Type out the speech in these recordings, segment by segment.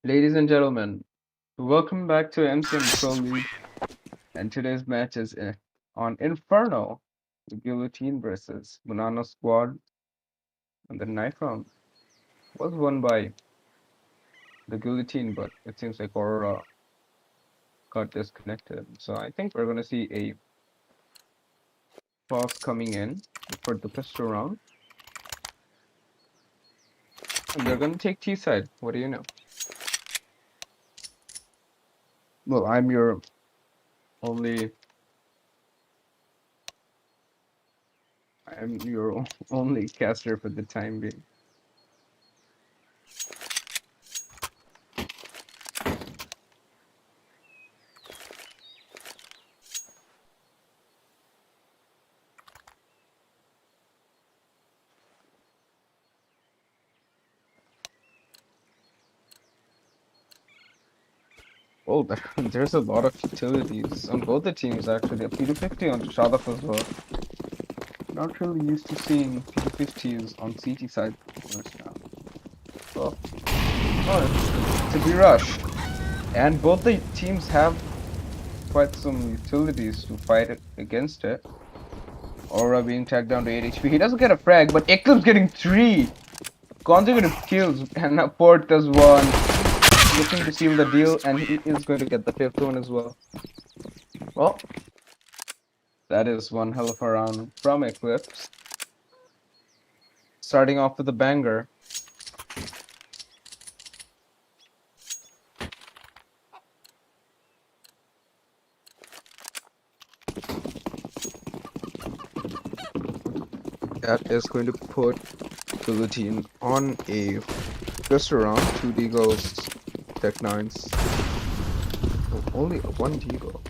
Ladies and gentlemen, welcome back to MCM Pro League, and today's match is on Inferno, the Guillotine versus Bananasquad, and the knife round was won by the Guillotine, but it seems like Aurora got disconnected. So I think we're gonna see a pause coming in for the pistol round, and they're gonna take T side. What do you know? Well, only I'm your only caster for the time being. Oh, there's a lot of utilities on both the teams actually. A P250 on Shadaf as well. Not really used to seeing P250s on CT side first now. So, oh, it's a B rush. And both the teams have quite some utilities to fight it against it. Aura being tagged down to 8 HP. He doesn't get a frag, but Eclipse getting 3 consecutive kills. And Port does 1. Looking to seal the deal, and he is going to get the 5th one as well. Well, that is one hell of a round from Eclipse. Starting off with a banger. That is going to put Guillotine on a pistol round. 2 Deagles, Tech 9s. Oh, only one Deagle.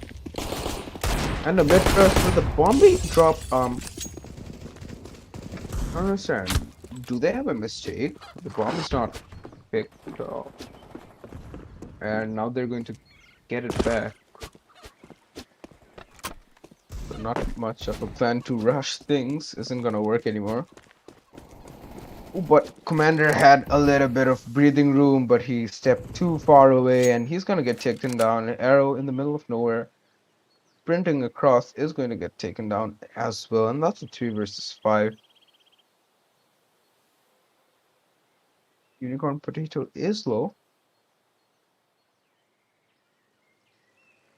And a mid burst with a bombing drop. I don't understand. Do they have a mistake? The bomb is not picked up. And now they're going to get it back. But not much of a plan to rush things isn't gonna work anymore. But Commander had a little bit of breathing room, but he stepped too far away and he's gonna get taken down. An arrow in the middle of nowhere, sprinting across, is going to get taken down as well. And that's a 3 versus 5. Unicorn Potato is low,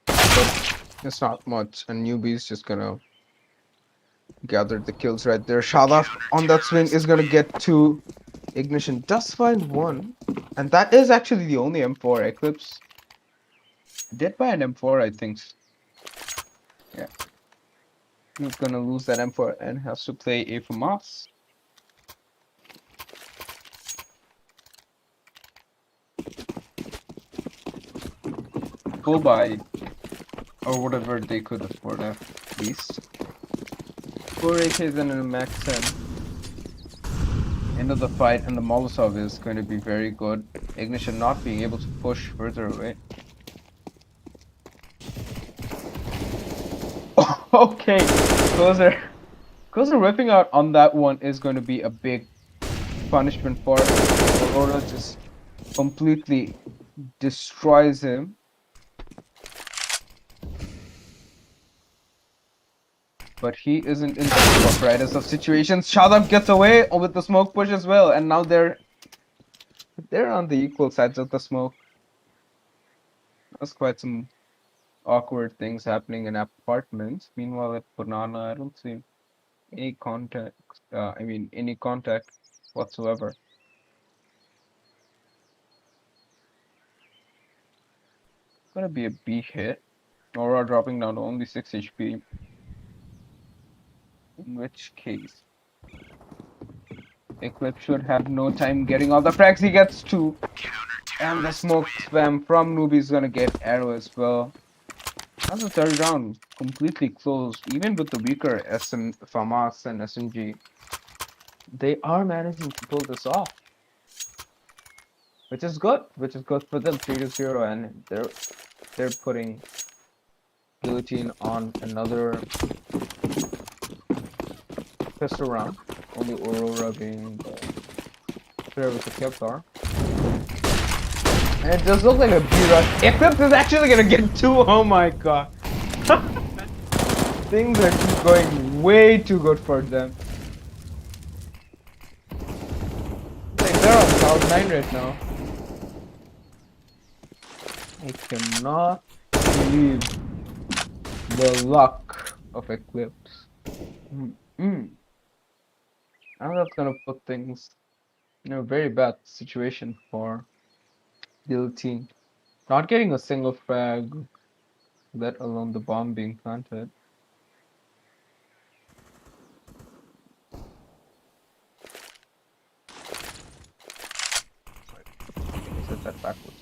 but it's not much. And Newbie's just gonna gather the kills right there. Shadaf on that swing is gonna get 2. Ignition does find 1, and that is actually the only M4. Eclipse did buy an M4, I think. Yeah, he's gonna lose that M4 and has to play a FAMAS. Full buy, or whatever they could afford at least. 4 AKs and a max 10. End of the fight, and the Molotov is going to be very good. Ignition not being able to push further away. Okay, closer ripping out on that one is going to be a big punishment for Aurora. Just completely destroys him. But he isn't in the brightest of situations. Shadab gets away with the smoke push as well, and now they're on the equal sides of the smoke. That's quite some awkward things happening in apartments. Meanwhile, at Banana, I don't see any contact. Any contact whatsoever. Gonna be a B hit. Aura dropping down to only 6 HP. In which case, Eclipse should have no time getting all the frags. He gets 2. And the smoke spam from Noob is gonna get arrow as well. That's the third round. Completely closed. Even with the weaker FAMAS and SMG, they are managing to pull this off. Which is good. Which is good for them. 3-0, and they're putting Guillotine on another pistol round. Only Aurora being the player with the Kevlar. And it does look like a B-rush. Eclipse is actually gonna get 2. Oh my god. Things are just going way too good for them. Like they're on cloud 9 right now. I cannot believe the luck of Eclipse. And that's gonna put things in a very bad situation for Guillotine. Not getting a single frag, let alone the bomb being planted. I said that backwards.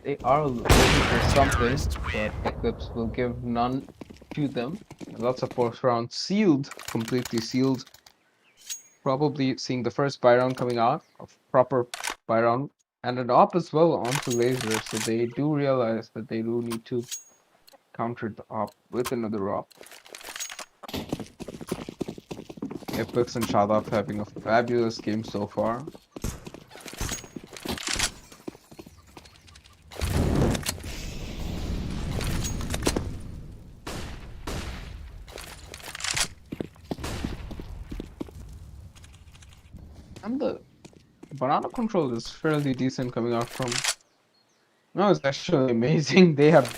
They are looking for something, but Eclipse will give none to them. Lots of first round sealed, completely sealed. Probably seeing the first buy round coming out, a proper buy round, and an op as well onto laser. So they do realize that they do need to counter the op with another op. Eclipse and Shadaf having a fabulous game so far. And the banana control is fairly decent coming out from. No, it's actually amazing. They have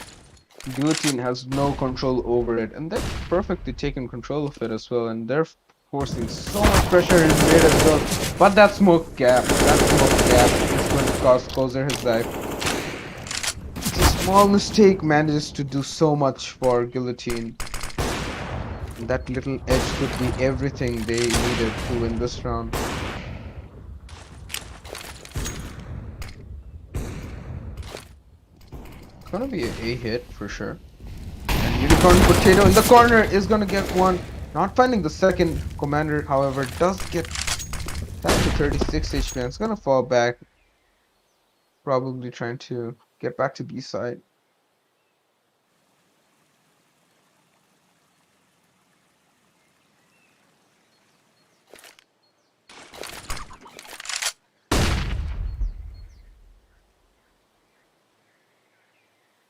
Guillotine has no control over it, and they've perfectly taken control of it as well. And they're forcing so much pressure in mid as well. But that smoke gap is going to cost Kozer his life. It's a small mistake manages to do so much for Guillotine. That little edge could be everything they needed to win this round. It's gonna be an A hit for sure. And Unicorn Potato in the corner is gonna get one. Not finding the second. Commander, however, does get down to 36 HP. It's gonna fall back. Probably trying to get back to B side.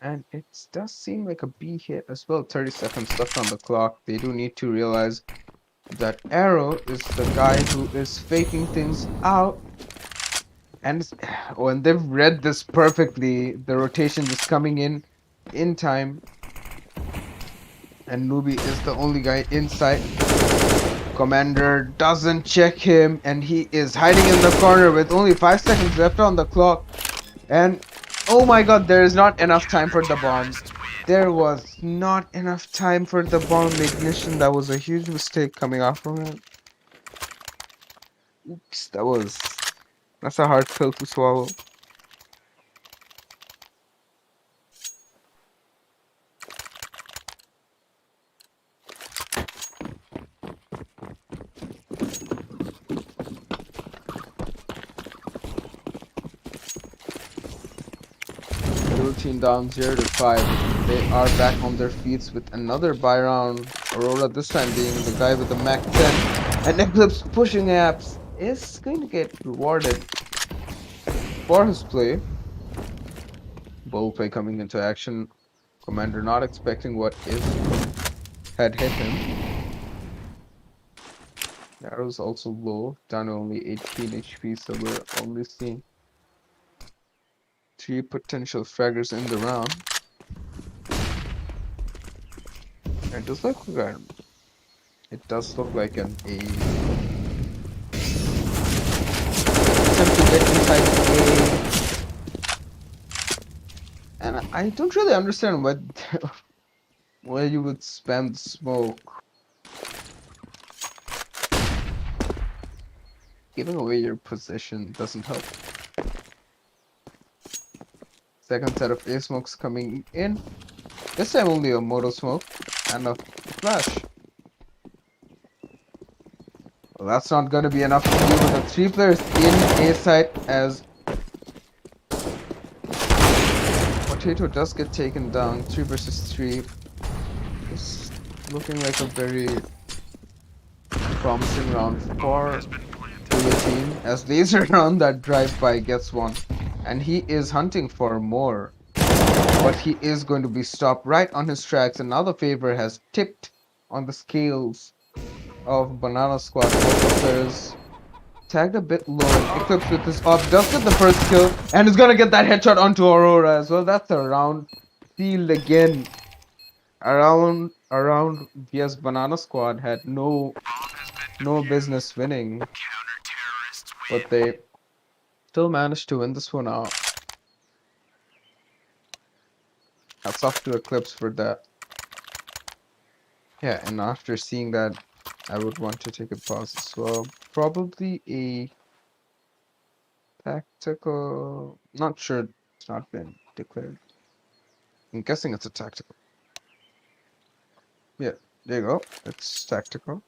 And it does seem like a B hit as well. 30 seconds left on the clock. They do need to realize that Arrow is the guy who is faking things out. And when they've read this perfectly, the rotation is coming in time. And Nubi is the only guy inside. Commander doesn't check him, and he is hiding in the corner with only 5 seconds left on the clock. And oh my god, there is not enough time for the bomb. There was not enough time for the bomb ignition. That was a huge mistake coming out from him. Oops, that's a hard pill to swallow. Guillotine down 0-5. They are back on their feet with another buy round. Aurora this time being the guy with the Mac 10. And Eclipse pushing apps is going to get rewarded for his play. Bow play coming into action. Commander not expecting what had hit him. Arrow's also low, down to only 18 HP, so we're only seeing 3 potential fraggers in the round. It does look like an A. Attempt to get inside A. And I don't really understand why you would spam the smoke. Giving away your position doesn't help. Second set of A smokes coming in. This time only a moto smoke and a flash. Well, that's not gonna be enough to do with the 3 players in A side as Potato does get taken down. 3 versus 3. Looking like a very promising round for Guillotine as Laser on that drive-by gets one. And he is hunting for more. But he is going to be stopped right on his tracks, and now the favor has tipped on the scales of Bananasquad. Both of players tagged a bit low, and Eclipse with his up does get the first kill, and is gonna get that headshot onto Aurora as well. That's a round sealed again. Around yes, Bananasquad had no business winning, but they still managed to win this one out. Hats off to Eclipse for that. Yeah, and after seeing that, I would want to take a pause as well. Probably a tactical. Not sure. It's not been declared. I'm guessing it's a tactical. Yeah, there you go. It's tactical.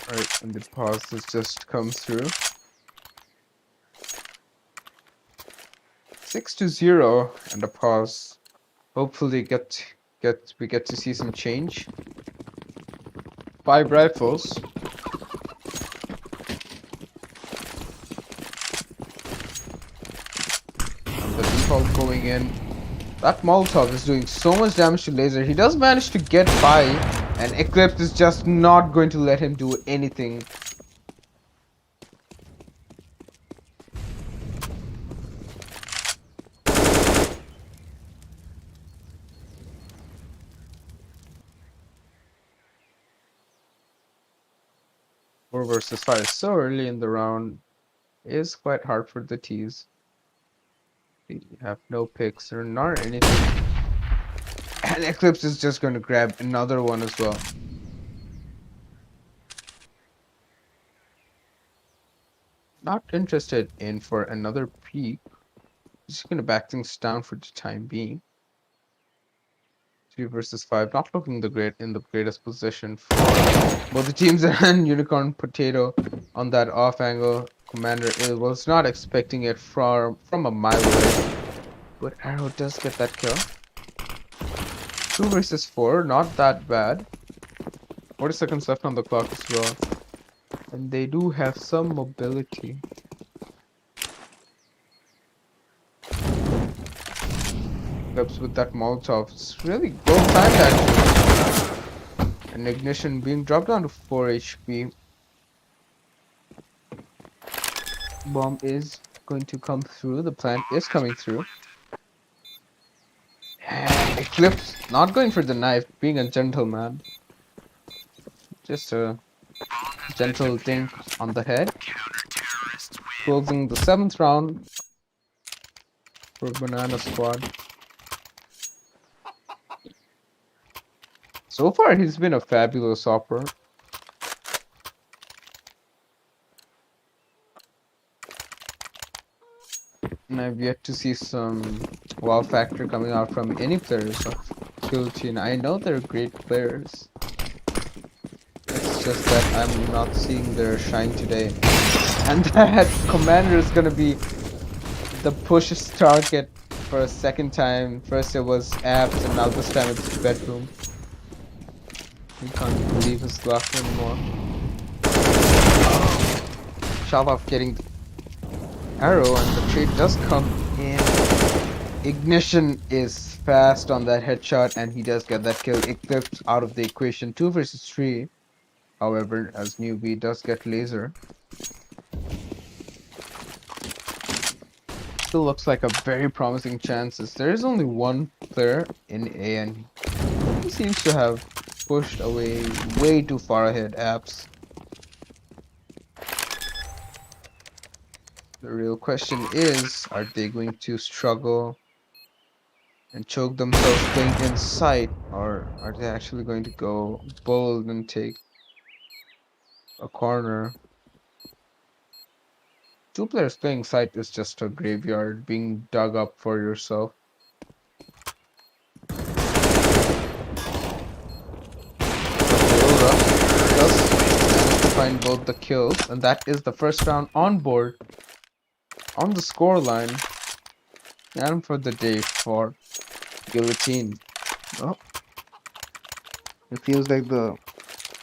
Alright, and the pause has just come through. 6-0 and a pause. Hopefully we get to see some change. 5 rifles. And the default going in. That Molotov is doing so much damage to Laser. He does manage to get by, and Eclipse is just not going to let him do anything. Four versus 5 so early in the round is quite hard for the T's. They have no picks or not anything. And Eclipse is just going to grab another one as well. Not interested in for another peek. Just going to back things down for the time being. 3 versus 5, not looking the greatest position for both the teams, and Unicorn Potato on that off angle. Commander was not expecting it from a mile away, but Arrow does get that kill. 2 versus 4, not that bad. 40 seconds left on the clock as well, and they do have some mobility. Eclipse with that Molotov, it's really well timed actually. And Ignition being dropped down to 4 HP. Bomb is going to come through. The plant is coming through. And Eclipse not going for the knife, being a gentleman. Just a gentle dink on the head. Closing the 7th round for Bananasquad. So far, he's been a fabulous opera. And I've yet to see some wow factor coming out from any players of Guillotine. I know they're great players. It's just that I'm not seeing their shine today. And that Commander is gonna be the push's target for a second time. First it was Abs, and now this time it's Bedroom. He can't believe his luck anymore. Shalov getting the arrow, and the trade does come in. Ignition is fast on that headshot, and he does get that kill. Eclipse out of the equation. 2 versus 3. However, as Newbie does get Laser. Still looks like a very promising chances. There is only one player in A, and he seems to have pushed away way too far ahead Apps. The real question is, are they going to struggle and choke themselves playing inside, or are they actually going to go bold and take a corner? 2 players playing side is just a graveyard being dug up for yourself. Does find both the kills, and that is the first round on board on the score line and for the day for Guillotine. Well, it feels like the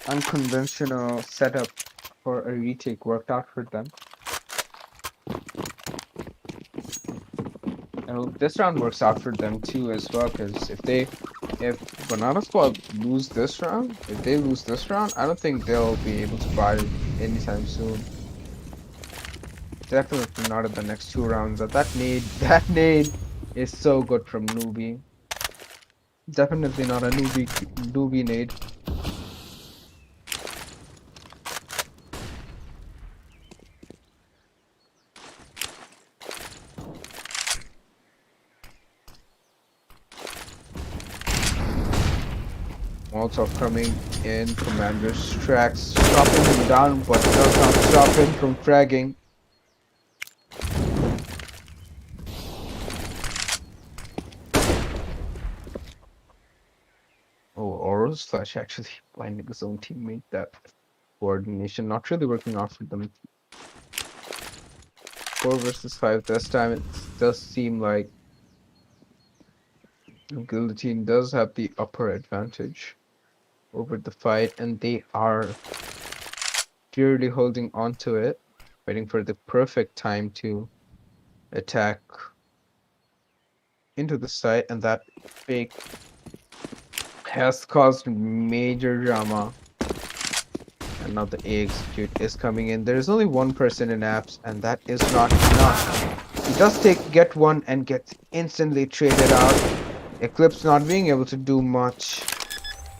unconventional setup for a retake worked out for them. I hope this round works out for them too as well, because if Bananasquad lose this round, if they lose this round, I don't think they'll be able to buy anytime soon. Definitely not in the next 2 rounds. That nade is so good from Newbie. Definitely not a newbie nade. Molotov coming in, Commander's tracks, stopping him down, but does not stop him from fragging. Oh, Oro's flash actually blinding his own teammate. That coordination not really working out for them. 4 versus 5 this time. It does seem like Guillotine does have the upper advantage over the fight, and they are purely holding on to it, waiting for the perfect time to attack into the site, and that fake has caused major drama. And now the A execute is coming in. There is only one person in apps, and that is not enough. He does get one and gets instantly traded out. Eclipse not being able to do much.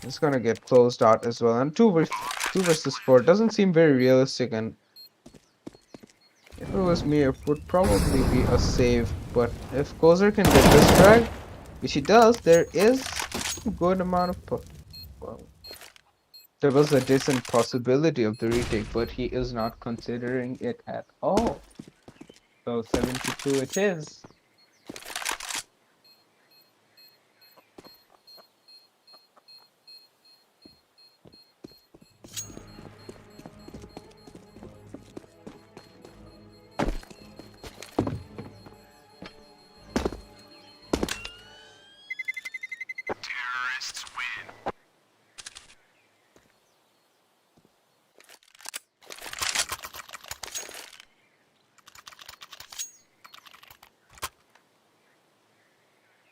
It's gonna get closed out as well. And 2 versus 4 doesn't seem very realistic, and if it was me, it would probably be a save. But if Kozer can get this drag, which he does, there is a good amount of well, there was a decent possibility of the retake, but he is not considering it at all. So 7-2 it is.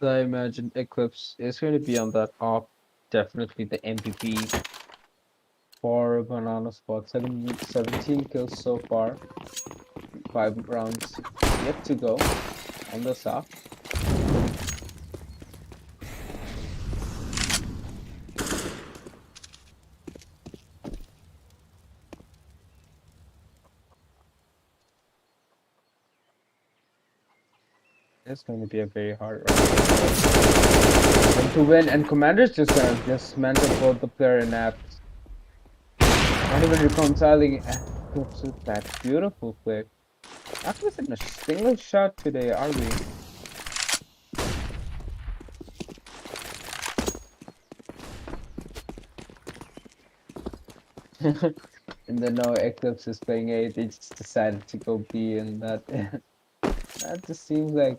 I imagine Eclipse is going to be on that op. Definitely the MVP for Bananasquad. 17 kills so far. 5 rounds yet to go on the op. It's going to be a very hard round to win, and Commander's just gonna dismantle both the player and apps. Not even reconciling Eclipse with that beautiful play. Not missing a single shot today, are we? And then now Eclipse is playing A, they just decided to go B, and that that just seems like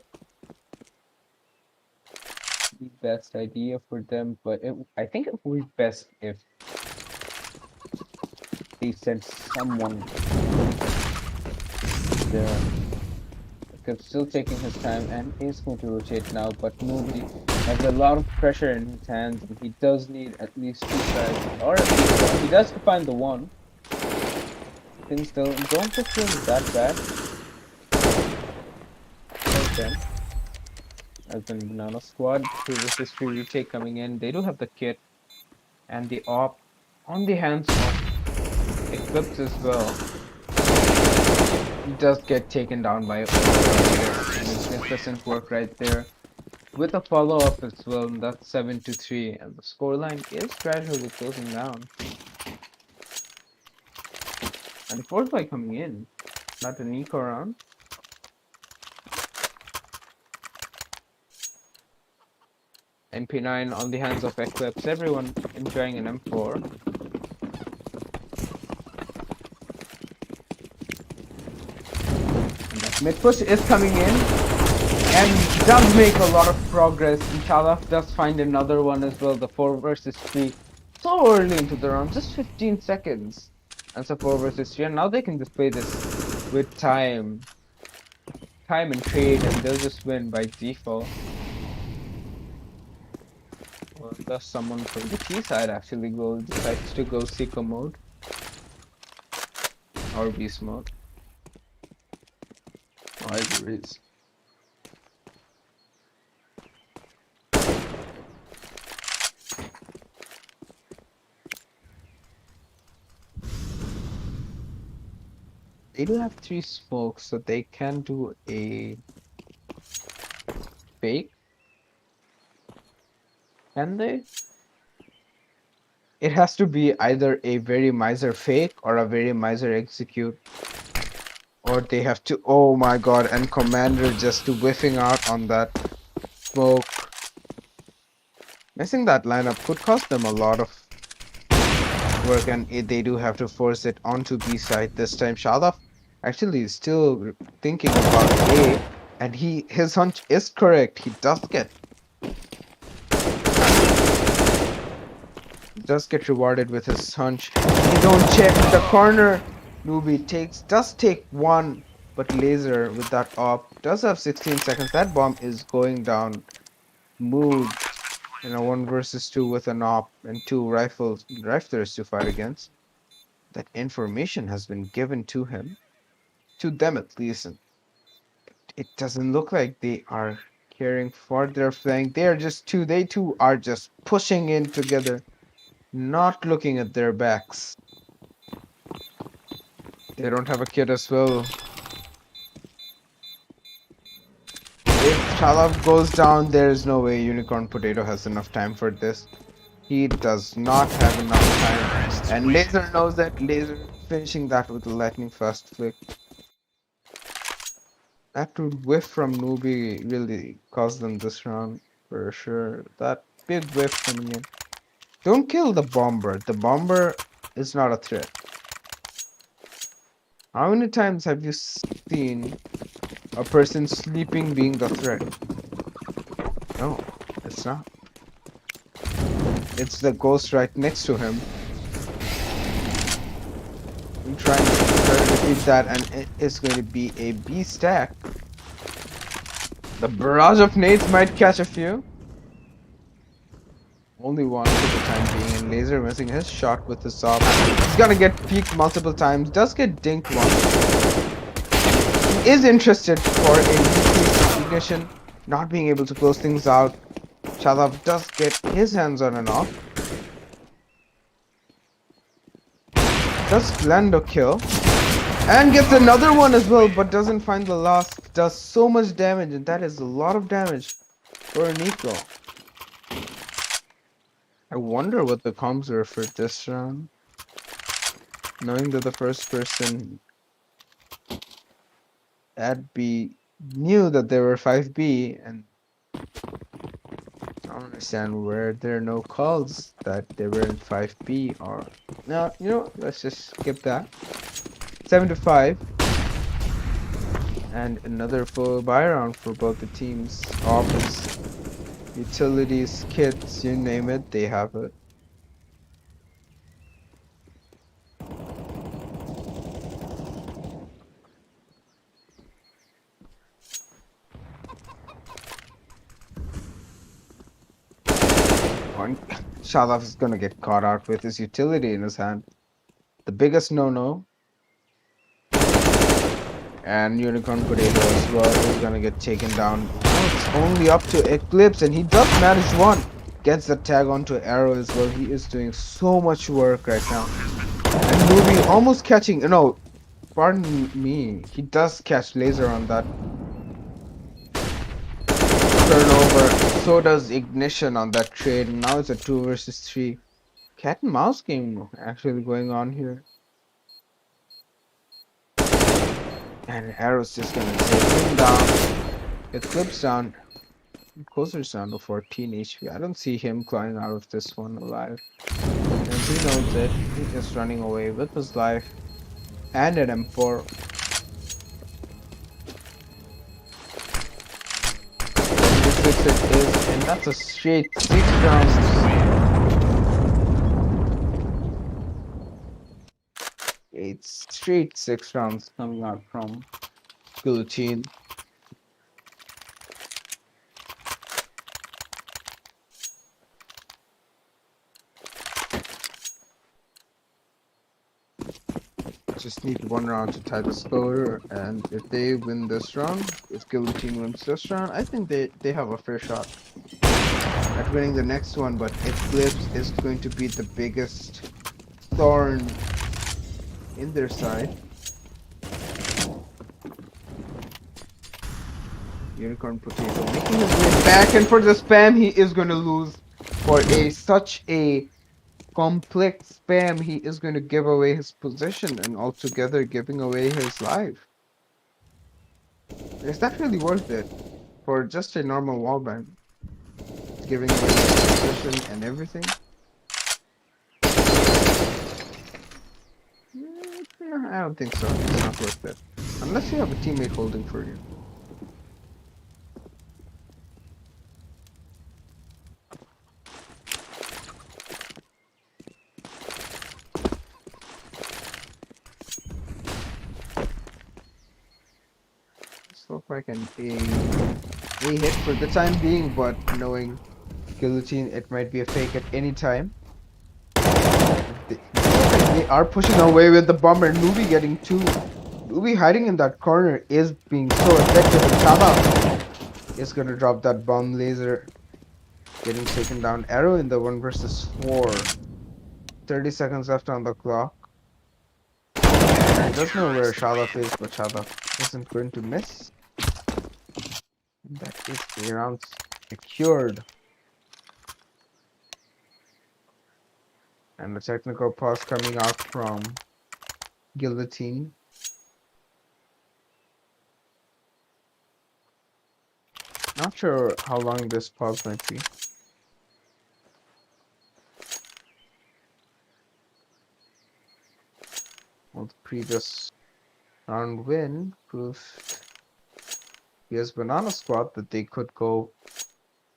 the best idea for them. But I think it would be best if they sent someone there. Eclipse still taking his time and is going to rotate now, but nobody has a lot of pressure in his hands, and he does need at least 2 tries, or at least one. He does find the one. Things still don't look really that bad. Okay. As in Bananasquad, 2 versus 3 retake coming in. They do have the kit and the op on the hands of Eclipse as well. He does get taken down by magnificent work right there. With a follow-up as well, and that's 7-3, and the scoreline is gradually closing down. And the 4th by coming in, not an eco round. MP9 on the hands of Eclipse, everyone enjoying an M4. Mid push is coming in and does make a lot of progress. Inshallah does find another one as well. The 4 versus 3. So early into the round, just 15 seconds. And so 4 versus 3. And now they can just play this with time. Time and trade, and they'll just win by default. Well, thus someone from the T side actually decides to go Seeker mode. Or Beast mode. I agree. They do have 3 smokes, so they can do a fake. Can they? It has to be either a very miser fake or a very miser execute. Or they have to, oh my god, and Commander just whiffing out on that smoke. Missing that lineup could cost them a lot of work, and they do have to force it onto B side this time. Shadaf actually is still thinking about A, and his hunch is correct. He does get rewarded with his hunch. You don't check the corner. Newbie does take one, but Laser with that op does have 16 seconds. That bomb is going down smooth in a 1 versus 2 with an op and 2 riflers to fight against. That information has been given to them at least. And it doesn't look like they are caring for their flank. They too are just pushing in together, not looking at their backs. They don't have a kid as well. If Shalaf goes down, there is no way Unicorn Potato has enough time for this. He does not have enough time. And Laser knows that. Laser finishing that with a lightning fast flick. That whiff from Newbie really caused them this round for sure. That big whiff coming in. Don't kill the bomber. The bomber is not a threat. How many times have you seen a person sleeping being the threat? No, it's not. It's the ghost right next to him. I'm trying to repeat that, and it's going to be a B stack. The barrage of nades might catch a few. Only one for the time being, and Laser missing his shot with the soft. He's gonna get peeked multiple times, does get dinked once. He is interested for a decreased ignition, not being able to close things out. Shadav does get his hands on an off. Does land a kill. And gets another one as well, but doesn't find the last. Does so much damage, and that is a lot of damage for Nico. I wonder what the comms were for this round. Knowing that the first person at B knew that there were 5B, and I don't understand where there are no calls that they were in 5B or... No, let's just skip that. 7-5. And another full buy round for both the teams. Offense, utilities, kits, you name it, they have it. Shadav is gonna get caught out with his utility in his hand. The biggest no-no. And Unicorn Potato as well is gonna get taken down. Oh, it's only up to Eclipse, and he does manage one. Gets the tag onto Arrow as well. He is doing so much work right now. And Movie almost catching... No, pardon me. He does catch Laser on that turnover. So does Ignition on that trade. Now it's a 2 versus 3. Cat and mouse game actually going on here. And Arrow's just gonna take him down. Eclipse down. Closer's down to 14 HP. I don't see him climbing out of this one alive. And he knows it. He's just running away with his life. And an M4. Yes, it is, and that's a straight 6 rounds. It's straight 6 rounds coming out from Guillotine. Just need one round to tie the score, and if they win this round, if Guillotine wins this round, I think they have a fair shot at winning the next one. But Eclipse is going to be the biggest thorn in their side. Unicorn Potato making his way back, and for the spam, he is going to lose. For such a complex spam, he is going to give away his position and altogether giving away his life. Is that really worth it for just a normal wallbang? Giving away his position and everything? I don't think so. It's not worth it. Unless you have a teammate holding for you. This looks like a hit for the time being, but knowing Guillotine, it might be a fake at any time. They are pushing away with the bomb, and Nubi getting two. Nubi hiding in that corner is being so effective, and Chaba is gonna drop that bomb laser. Getting taken down. Arrow in the 1 versus 4. 30 seconds left on the clock. He does know where Shalaf is, but Shalaf isn't going to miss. And that is the round secured. And the technical pause coming out from Guillotine. Not sure how long this pause might be. Well, the previous round win proved against Bananasquad that they could go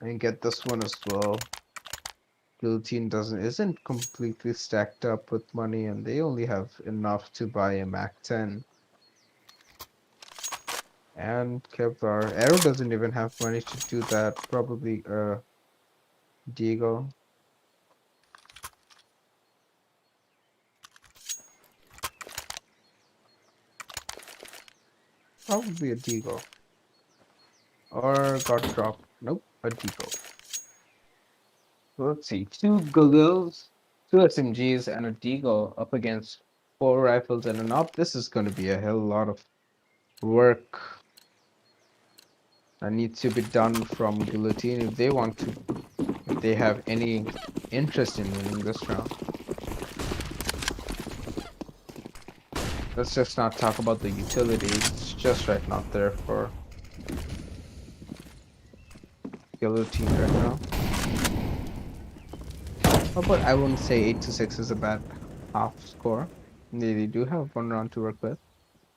and get this one as well. Guillotine isn't completely stacked up with money, and they only have enough to buy a Mac 10. And Kevlar. Arrow doesn't even have money to do that. Probably Diego. Probably a Diego. Or got dropped. Nope, a Diego. Let's see. 2 Googles, 2 SMGs, and a Deagle up against 4 rifles and an op. This is going to be a hell lot of work that needs to be done from Guillotine if they want to, if they have any interest in winning this round. Let's just not talk about the utility. It's just right not there for Guillotine right now. Oh, but I wouldn't say 8-6 is a bad half score. They do have 1 round to work with.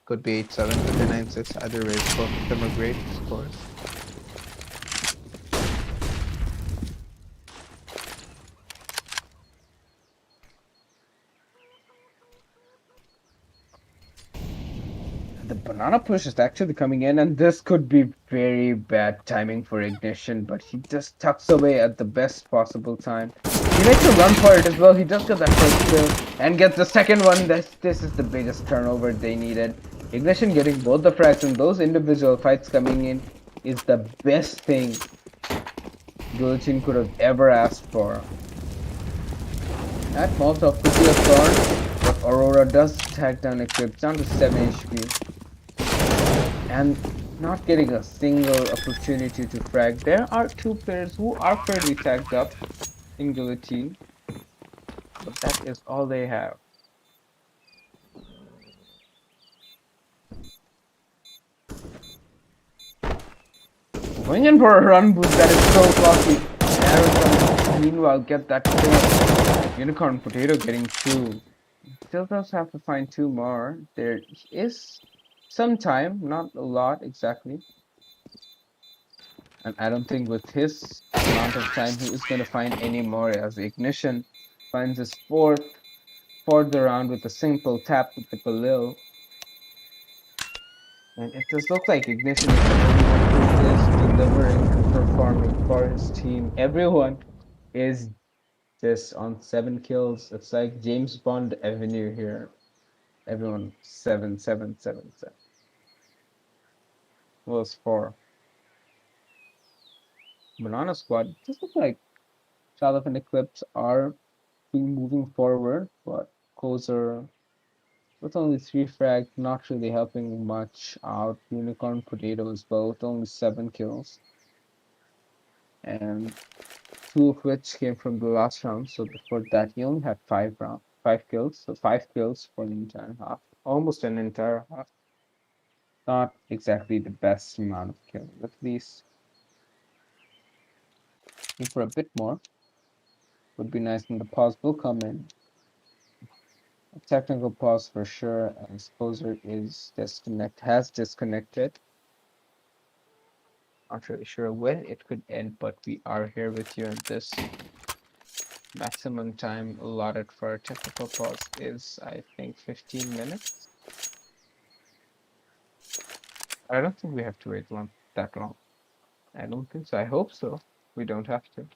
Could be 8-7, could be 9-6. Either way, both of them are great scores. The banana push is actually coming in, and this could be very bad timing for Ignition, but he just tucks away at the best possible time. He makes a run for it as well. He just got that first kill and gets the second one. This is the biggest turnover they needed. Ignition getting both the frags, and those individual fights coming in is the best thing Guillotine could have ever asked for. That Molotov could be a thorn, but Aurora does tag down Eclipse down to 7 HP. And not getting a single opportunity to frag. There are 2 players who are fairly tagged up in Guillotine, but that is all they have. Going in for a run boost that is so floppy. Arizona, meanwhile, get that kill. Unicorn Potato getting 2. Still does have to find 2 more. There is some time, not a lot exactly. And I don't think with his amount of time he is going to find any more, as Ignition finds his fourth for the round with a simple tap with the Galil. And it does look like Ignition is the only one who is delivering and performing for his team. Everyone is just on 7 kills. It's like James Bond Avenue here. Everyone 7, 7, 7, 7. Was 4. Bananasquad. Just look like Shadow and Eclipse are moving forward, but closer with only 3 frags, not really helping much out. Unicorn Potatoes both only 7 kills, and 2 of which came from the last round. So before that, he only had 5 kills. So 5 kills for the entire half, almost an entire half. Not exactly the best amount of killing. At least for a bit more would be nice. And the pause will come in. A technical pause for sure, as Poser has disconnected. Not really sure when it could end, but we are here with you, and this maximum time allotted for a technical pause is, I think, 15 minutes. I don't think we have to wait that long. I don't think so. I hope so. We don't have to.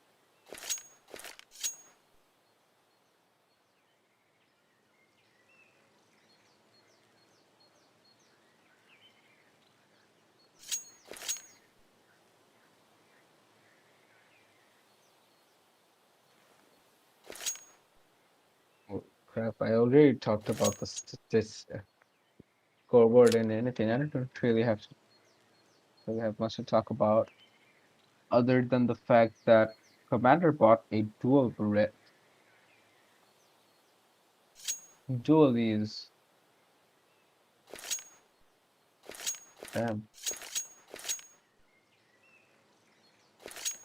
Oh, crap, I already talked about this scoreboard and anything. I don't really have much to talk about other than the fact that Commander bought a dual Barret. Dual is damn.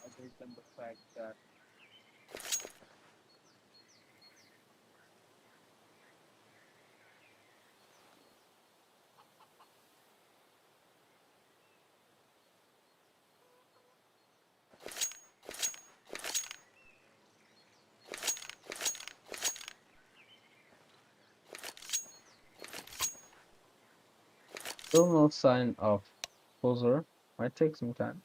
Other than the fact that still no sign of closer. Might take some time.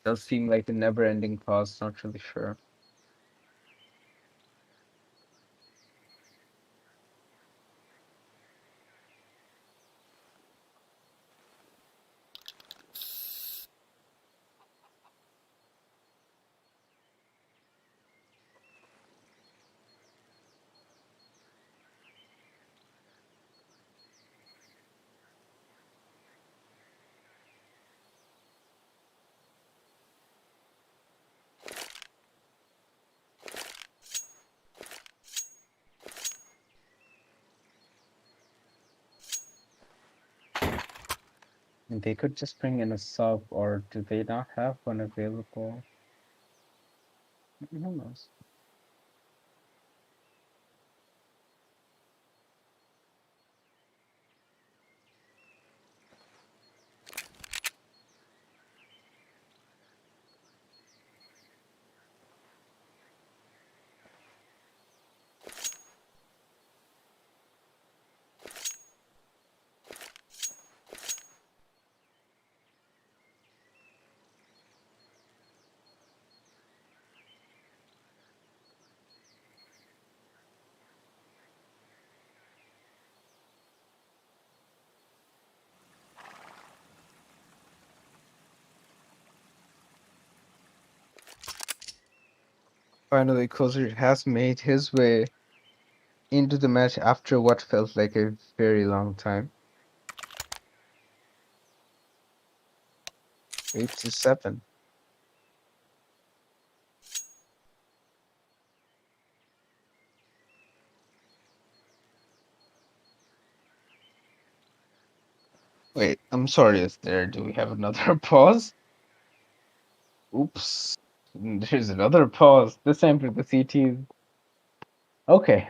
Does seem like a never-ending pause. Not really sure. And they could just bring in a sub, or do they not have one available? Who knows? Finally, Kozer has made his way into the match after what felt like a very long time. 8-7. Wait, I'm sorry, do we have another pause? Oops. There's another pause, this time for the CTs. Okay.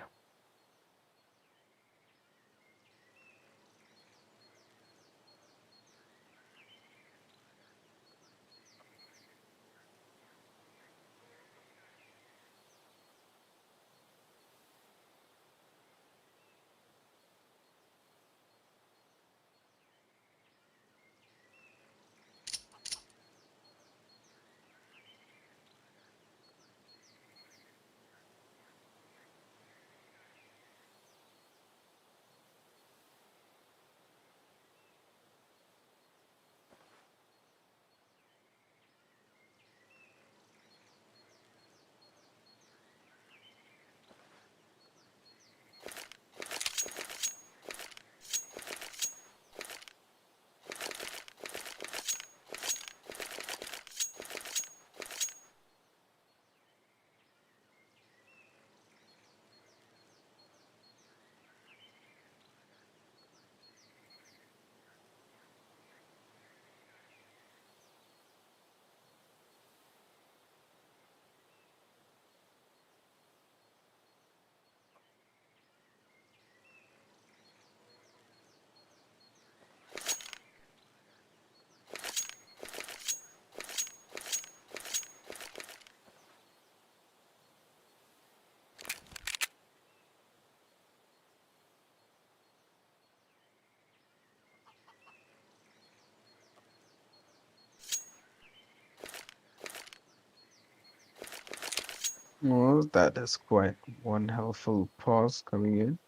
Well, that is quite one helpful pause coming in.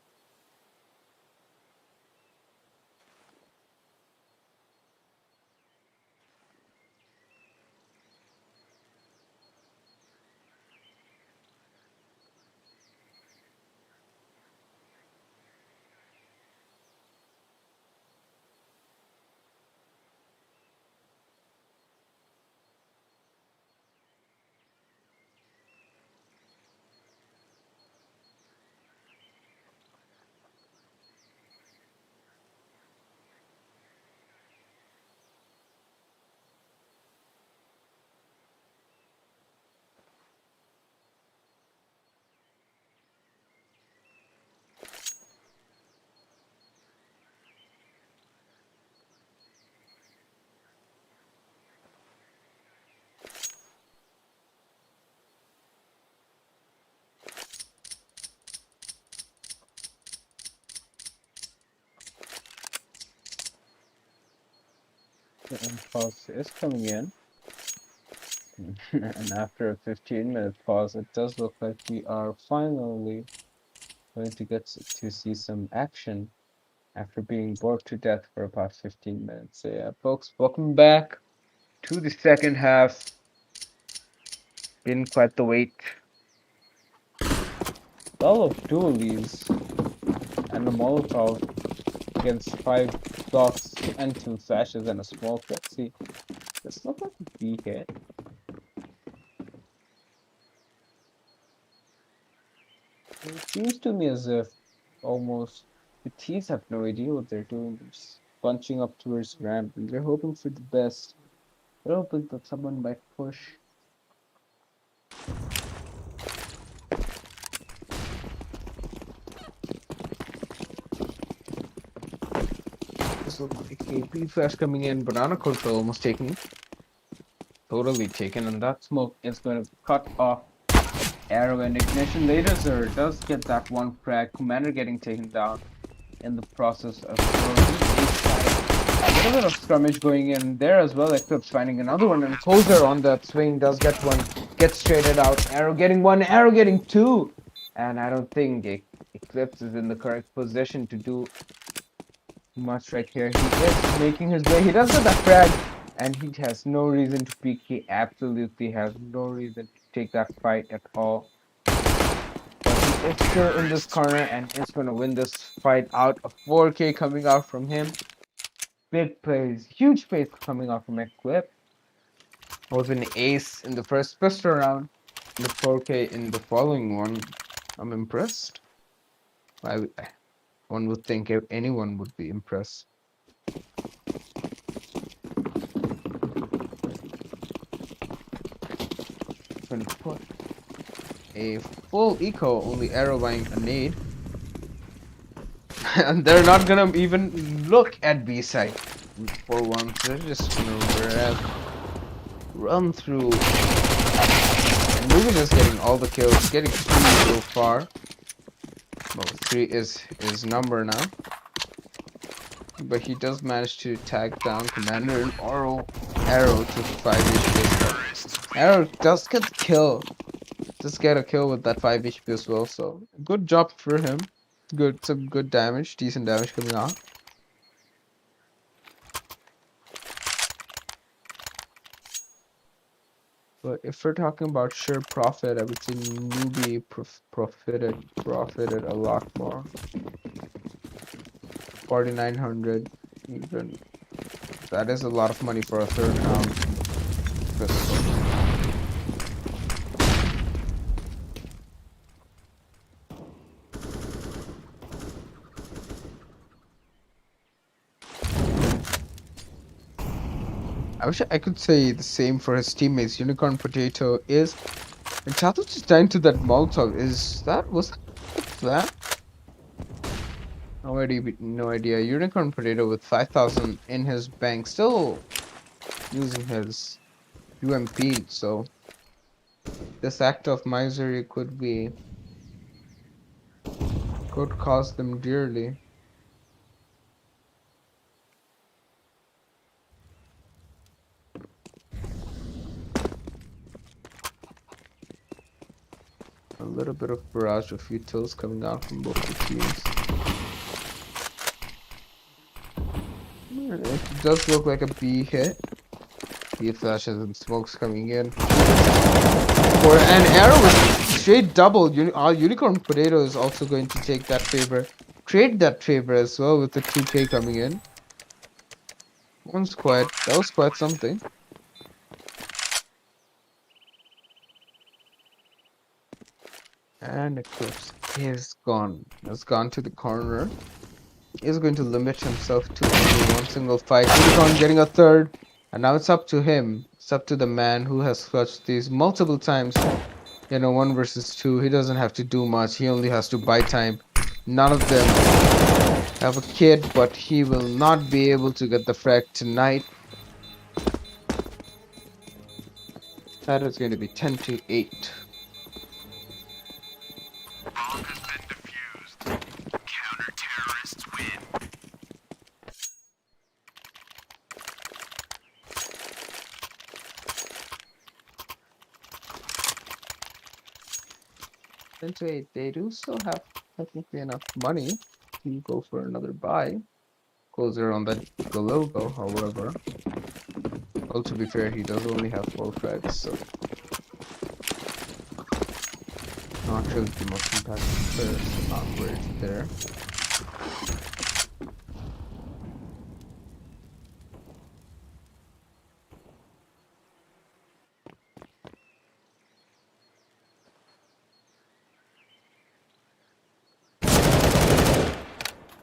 The pause is coming in. And after a 15-minute pause, it does look like we are finally going to get to see some action after being bored to death for about 15 minutes. So yeah, folks, welcome back to the second half. Been quite the wait. All of dualies and a Molotov against 5 dots and 2 flashes and a small flexi. This looks like a B hit. It seems to me as if almost the T's have no idea what they're doing. They're just bunching up towards ramp and they're hoping for the best. They're hoping that someone might push. This looks like a B flash coming in. Bananasquad almost taken. Totally taken, and that smoke is going to cut off Arrow and Ignition. Later, Zer does get that one frag. Commander getting taken down in the process of a little bit of skirmish going in there as well. Eclipse finding another one, and Kozer on that swing does get one, gets traded out. Arrow getting one, Arrow getting two, and I don't think Eclipse is in the correct position to do much right here. He is making his way. He does get that frag. And he has no reason to peek. He absolutely has no reason to take that fight at all. But he is still in this corner and is going to win this fight out. A 4K coming out from him. Big plays, huge plays coming out from Equip. Was an ace in the first pistol round. The 4K in the following one. I'm impressed. One would think anyone would be impressed. Going to put a full eco, only arrow buying a nade. And they're not gonna even look at B side for once. They're just gonna run through. And Mugen is getting all the kills, getting 3 so far. Well, 3 is his number now. But he does manage to tag down Commander and Arrow to 5 HP. Arrow does get the kill. Just get a kill with that 5 HP as well, so good job for him. Some good damage, decent damage coming out. But if we're talking about sheer profit, I would say Newbie profited a lot more. 4,900 even. That is a lot of money for a third round pistol. I wish I could say the same for his teammates. Unicorn Potato is, and Chato just dying to that Molotov. Was that? No idea. Unicorn Potato with 5,000 in his bank, still using his UMP. So this act of misery could cost them dearly. A little bit of barrage of utils coming out from both the teams. It does look like a B hit. B flashes and smokes coming in. For an arrow with straight double. Unicorn Potato is also going to take that favor. Trade that favor as well with the 2K coming in. That was quite something. And Eclipse is gone. Has gone to the corner. Is going to limit himself to only one single fight. Unicorn getting a third. And now it's up to him. It's up to the man who has clutched these multiple times. 1 versus 2. He doesn't have to do much. He only has to buy time. None of them have a kid, but he will not be able to get the frag tonight. That is going to be 10-8. Bomb has been defused. Counter-terrorists win. They do still have technically enough money to go for another buy. Closer on that logo, however. Well, to be fair, he does only have 4 frags, so not really the most impactful player, so not worried there.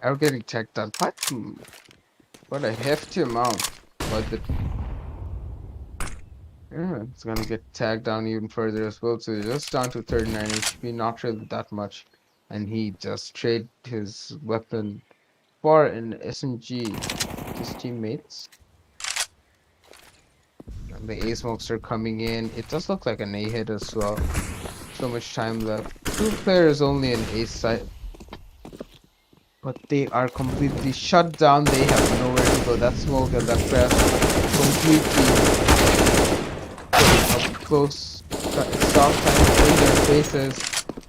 I'm getting checked on. What a hefty amount. But it's gonna get tagged down even further as well. So just down to 39 HP, not really that much. And he just traded his weapon for an SMG to his teammates. And the A smokes are coming in. It does look like an A hit as well. So much time left. 2 players only in A side. But they are completely shut down. They have nowhere to go. That smoke and that press completely up close. Stop time in their faces.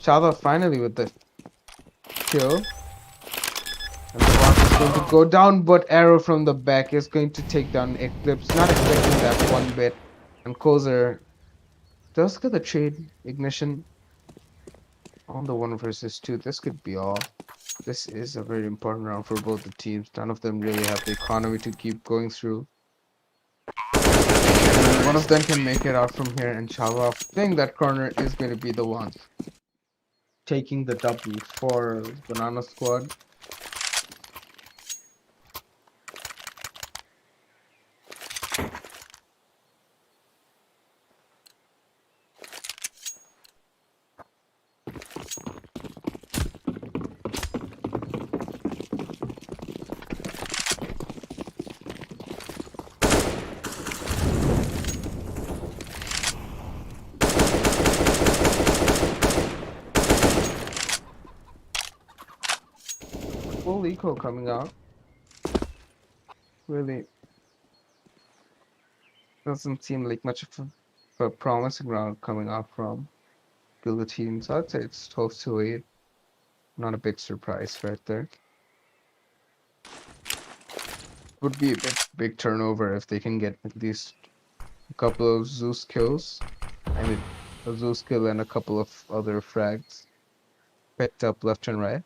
Shada finally with the kill. And the going to go down, but Arrow from the back is going to take down Eclipse. Not expecting that one bit. And Kozer does get the trade. Ignition on the 1 versus 2. This could be all. This is a very important round for both the teams. None of them really have the economy to keep going through. One of them can make it out from here, and Chalva playing that corner is going to be the one taking the W for Bananasquad. Full eco coming out. Really doesn't seem like much of a promising round coming out from Guillotine. So I'd say it's 12-8. Not a big surprise right there. Would be a big turnover if they can get at least a couple of Zeus kills. I mean, a Zeus kill and a couple of other frags picked up left and right.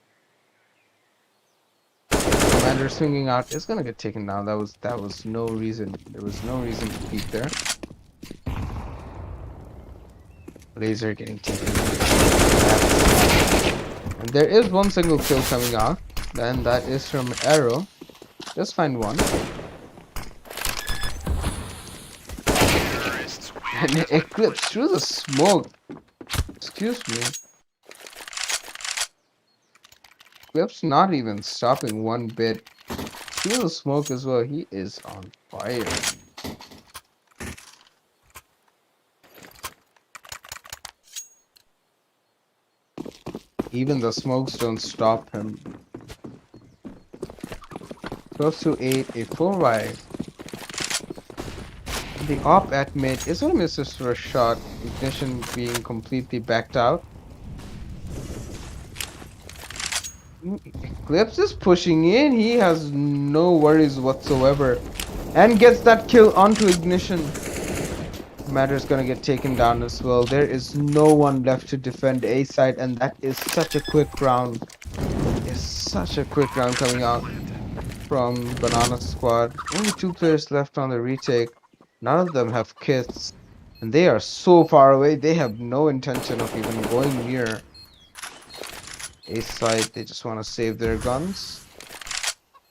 Commander swinging out is gonna get taken down. That was no reason. There was no reason to keep there. Laser getting taken down. And there is one single kill coming out. Then that is from Arrow. Just find one. And Eclipse through the smoke. Excuse me. Eclipse not even stopping one bit. Through the smoke as well. He is on fire. Even the smokes don't stop him. 12-8, a full rise. The op at mid is gonna miss his first shot. Ignition being completely backed out. Eclipse is pushing in. He has no worries whatsoever. And gets that kill onto Ignition. Matter's gonna get taken down as well. There is no one left to defend A side, and that is such a quick round. It's such a quick round coming out from Bananasquad. Only 2 players left on the retake. None of them have kits, and they are so far away. They have no intention of even going near A side. They just want to save their guns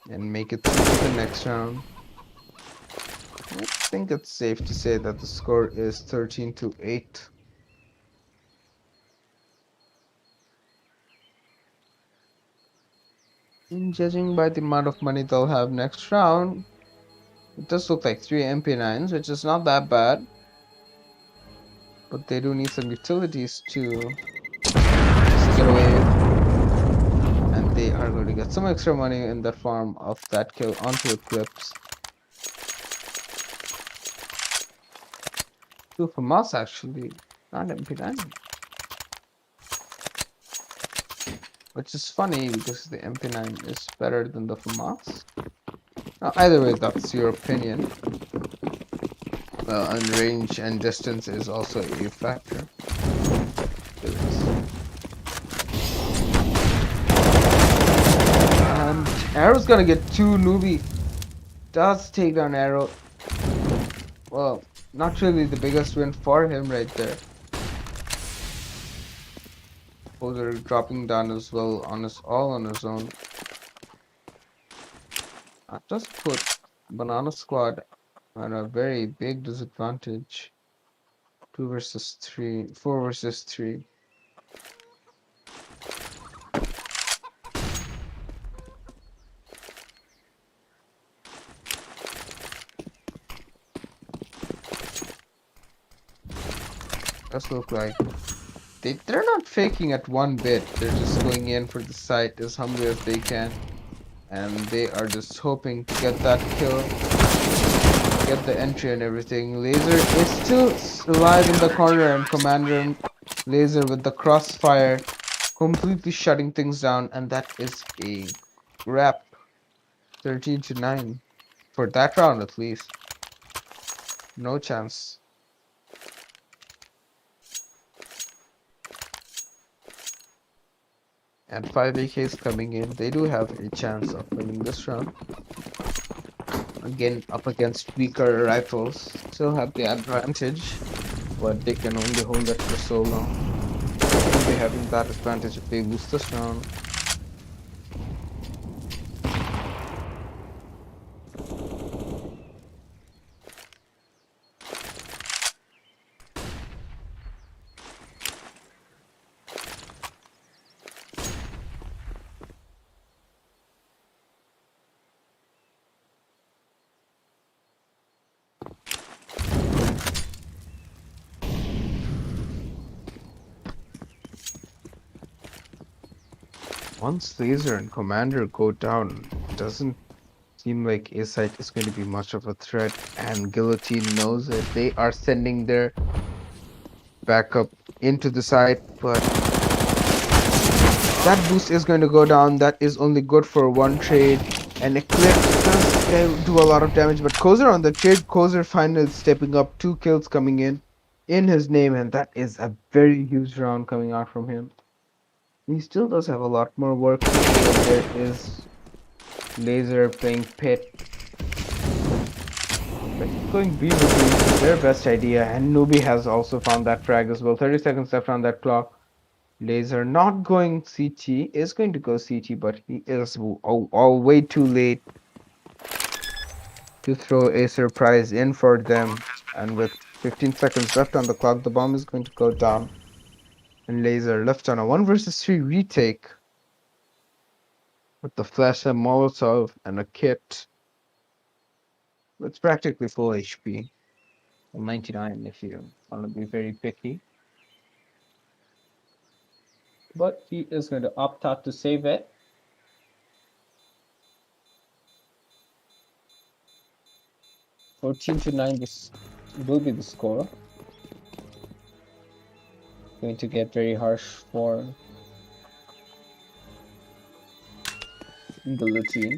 and make it through to the next round. I think it's safe to say that the score is 13-8. And judging by the amount of money they'll have next round, it does look like 3 MP9s, which is not that bad. But they do need some utilities to get away. And they are going to get some extra money in the form of that kill onto Eclipse. 2 FAMAS actually, not MP9. Which is funny because the MP9 is better than the FAMAS. Now, either way, that's your opinion. Well, and range and distance is also a factor. And Arrow's gonna get 2 newbie. Does take down Arrow. Well, not really the biggest win for him right there. Poser dropping down as well on all on his own. That just put Bananasquad at a very big disadvantage. 2 versus 3, 4 versus 3. Does look like they're not faking at one bit. They're just going in for the site as humbly as they can, and they are just hoping to get that kill, get the entry and everything. Laser is still alive in the corner, and Commander Laser with the crossfire completely shutting things down, and that is a wrap 13-9 for that round at least. No chance. And 5 AKs coming in. They do have a chance of winning this round. Again, up against weaker rifles. Still have the advantage, but they can only hold it for so long. They'll be having that advantage if they lose this round. Once Laser and Commander go down, it doesn't seem like A-Site is going to be much of a threat, and Guillotine knows it. They are sending their backup into the site, but that boost is going to go down. That is only good for one trade, and Eclipse does do a lot of damage, but Kozer on the trade, Kozer finally stepping up, 2 kills coming in his name, and that is a very huge round coming out from him. He still does have a lot more work to do. There is Laser playing Pit. But going B would be their best idea, and Nubi has also found that frag as well. 30 seconds left on that clock. Laser not going CT, is going to go CT, but he is all way too late to throw a surprise in for them. And with 15 seconds left on the clock, the bomb is going to go down. And Laser left on a 1 versus 3 retake with the flash and Molotov and a kit. It's practically full HP. 99 if you want to be very picky. But he is going to opt out to save it. 14-9, this will be the score. Going to get very harsh for Guillotine.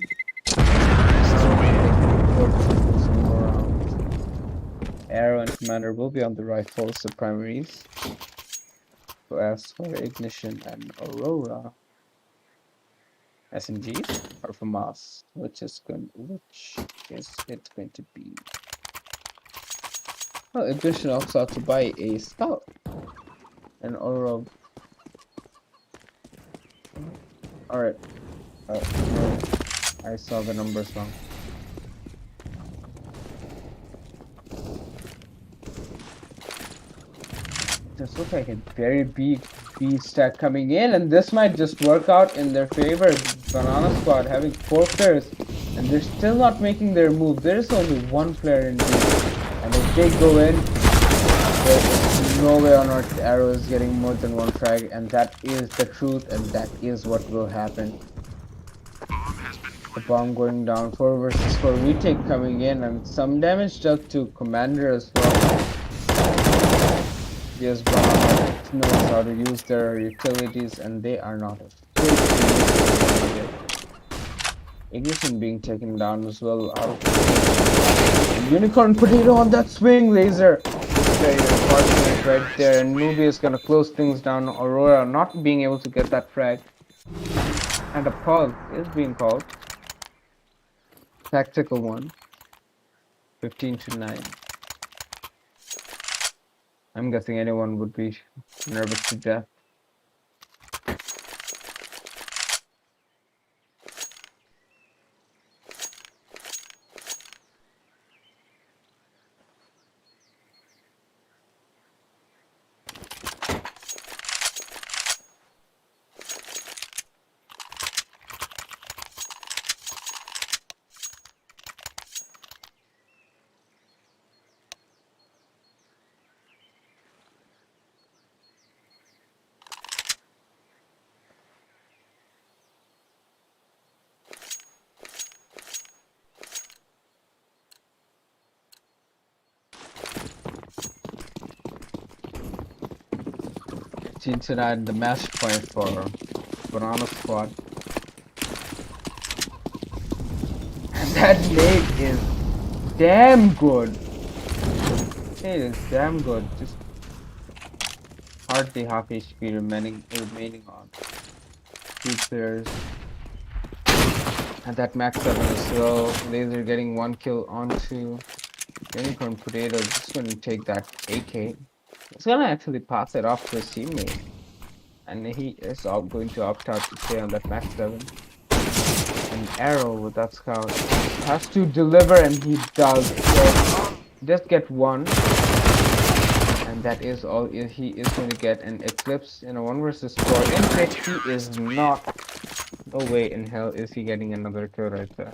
Arrow and Commander will be on the rifles, the primaries. So as for Ignition and Aurora, SMGs are for Mass, which is it going to be? Well, Ignition also have to buy a Scout. And Aurora. Alright. No, I saw the numbers wrong. This looks like a very big B stack coming in, and this might just work out in their favor. Bananasquad having 4 players, and they're still not making their move. There is only 1 player in B, and if they go in, there is no way on earth Arrow is getting more than 1 frag, and that is the truth, and that is what will happen. The bomb going down, 4 versus 4 retake coming in, and some damage dealt to Commander as well. Yes, Banana knows how to use their utilities, and they are not afraid to use it. Ignition being taken down as well. Out of Unicorn Potato on that swing Laser. Very unfortunate right there, and Nubi is gonna close things down. Aurora not being able to get that frag, and a pause is being called. Tactical one. 15-9. I'm guessing anyone would be nervous to death. Tonight the match point for Bananasquad. That nade is damn good. It is damn good. Just hardly half HP remaining on two players. And that max 7 as well. Laser getting one kill onto Unicorn Potato. Just gonna take that AK. He's gonna actually pass it off to his teammate. And he is going to opt out to stay on that max 7. And Arrow with that scout has to deliver, and he does just get one. And that is all he is going to get. An Eclipse in a 1 versus 4, in which he is not. No way in hell is he getting another kill right there.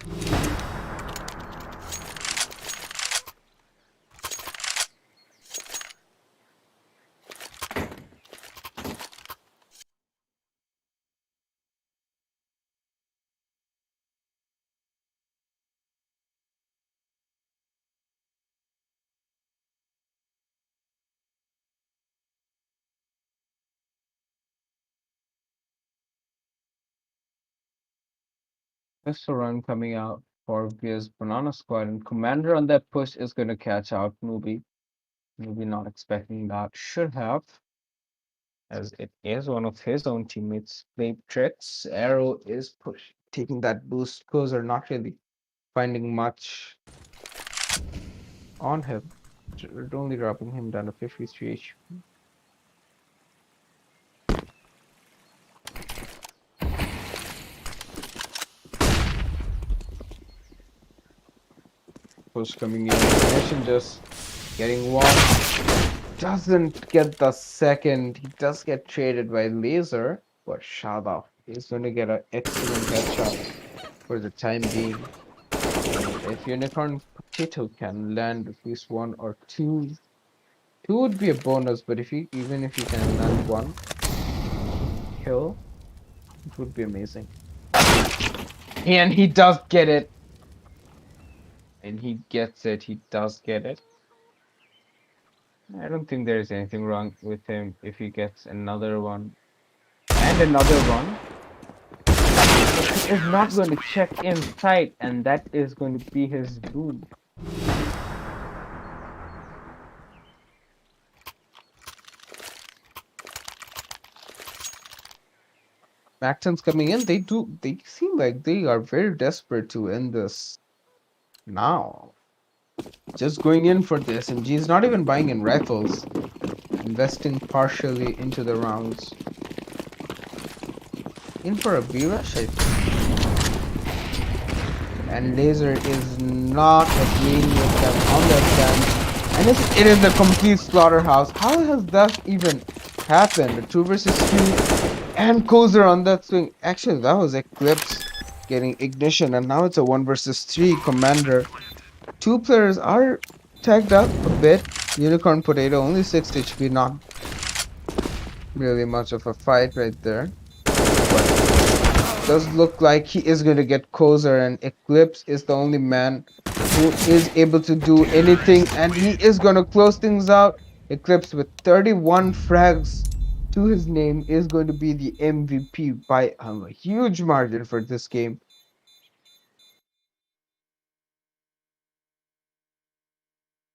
Mr. Run coming out for Gear's Bananasquad, and Commander on that push is going to catch out Newbie. Newbie not expecting that. Should have, as it is one of his own teammates. Play tricks. Arrow is taking that boost. Closer not really finding much on him. Only dropping him down to 53 HP. Push coming in. Mission just getting one. Doesn't get the second. He does get traded by Laser, but Shadaf is going to get an excellent headshot for the time being. If Unicorn Potato can land at least one or two, two would be a bonus, but even if you can land one kill, it would be amazing. And he does get it. And he gets it. He does get it. I don't think there's anything wrong with him if he gets another one. And another one. He is not going to check in sight, and that is going to be his doom. Macton's coming in. They seem like they are very desperate to end this now. Just going in for the SMGs, not even buying in rifles, investing partially into the rounds. In for a B-rush, I think. And Laser is not agreeing with them on that stand. And it is a complete slaughterhouse. How has that even happened? A 2 versus 2 and Kozer on that swing. Actually, that was Eclipse getting ignition, and now it's a 1 versus 3 Commander. Two players are tagged up a bit. Unicorn Potato only 6 HP, not really much of a fight right there. But does look like he is going to get Kozer, and Eclipse is the only man who is able to do anything, and he is going to close things out. Eclipse with 31 frags to his name is going to be the MVP by a huge margin for this game.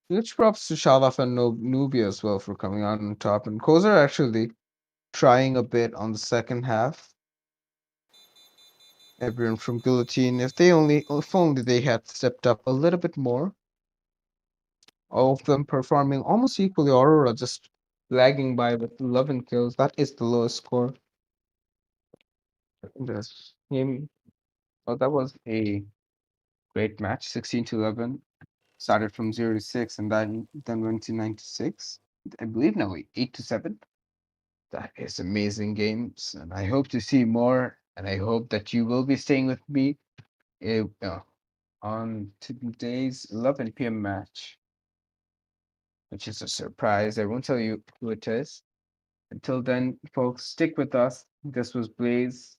Huge props to Shalaf and Nubia as well for coming out on top. And Kozer actually trying a bit on the second half. Everyone from Guillotine, if only they had stepped up a little bit more. All of them performing almost equally. Aurora just lagging by with 11 kills. That is the lowest score. This game, well, that was a great match. 16-11. Started from 0-6 and then went to 9-6. I believe now 8-7. That is amazing games, and I hope to see more. And I hope that you will be staying with me on today's 11 p.m. match, which is a surprise. I won't tell you who it is. Until then, folks, stick with us. This was Blaze.